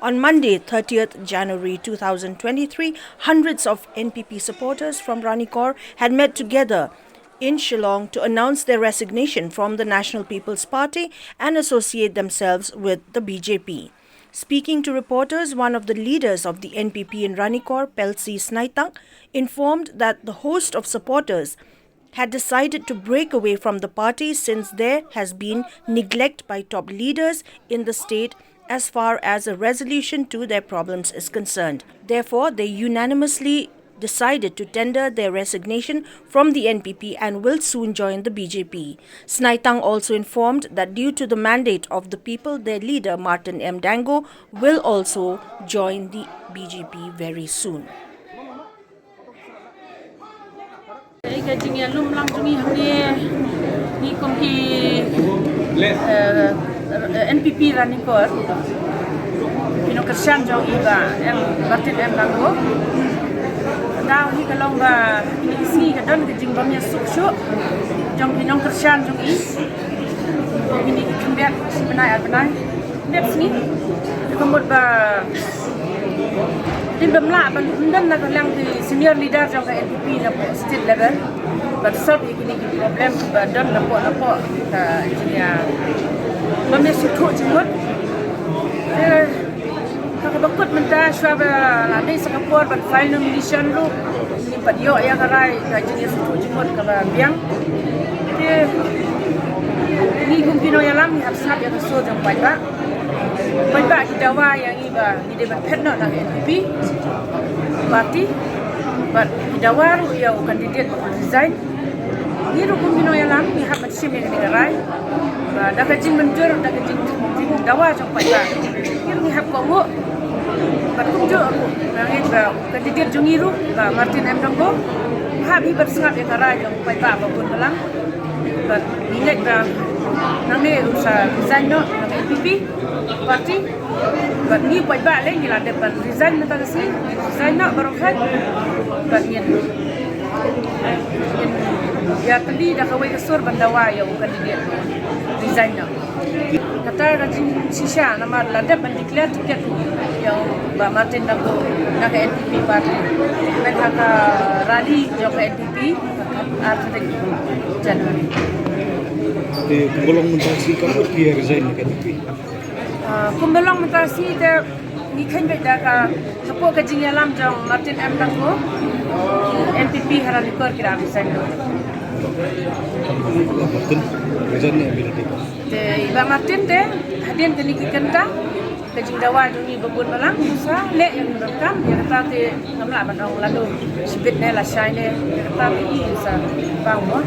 On Monday, 30th January 2023, hundreds of NPP supporters from Ranikor had met together in Shillong to announce their resignation from the National People's Party and associate themselves with the BJP. Speaking to reporters, one of the leaders of the NPP in Ranikor, Pelsi Snaitang, informed that the host of supporters had decided to break away from the party since there has been neglect by top leaders in the state as far as a resolution to their problems is concerned. Therefore, they unanimously decided to tender their resignation from the NPP and will soon join the BJP. Snaitang also informed that due to the mandate of the people, their leader Martin M. Danggo will also join the BJP very soon. NPP Ranikor Kersian jong iba Martin M. Danggo Dao hi kalong ba isi kadon kejing bamnya suk jong pinong Kersian jong ini kembet benai net sini kemud ba tim bamla ban undan na kalang di senior leader jong NPP na po state level but solve ini problem ba don na po ta jinya bamnya suk jenggot kakabakut menta shwaba la nei sakapor ban file nomination lu ni padio ya karai ka jenis tu jimot kala biang ni kumpino ya lam har snap ya so jam pai ba kita wa yang iba ni de ban phetno na NPP party but kita waru ya candidate resign ni ru kumpino ya lam ni har sim ni karai ba da ka jing menjur da ka jing dawa jam pai ba ni har ko mo berkunjung aku nangit ba kandidat jungiru ba Martin M. Danggo habi bersengap yang karai yang pai ba apapun belang ba ingat ba nangi usa resign no nang NPP parti ba ni pai ba le ni la depan resign mata si resign no barokat ba ni ya tadi dah kawai kesur bandawa yang kandidat resign no kata rajin sisa nama ladap dan declare tiket yang Mbak Martin Danggo nak ke NPP parti dan haka rally yang ke NPP akhir Januari. Di kumpulan mentasi kamu dia resign ke NPP. Kumpulan mentasi dia ni kan beda ka support ke jingalam jong Martin M. Danggo NPP Ranikor kira resign. Martin resign ni bila dia. Iba Martin deh hadian ke niki kenta ke jingdawa dungi babun balang sa le yang rekam ya kata te ngamla ban ong lalu sibit ne la shine ya kata te sa bang mo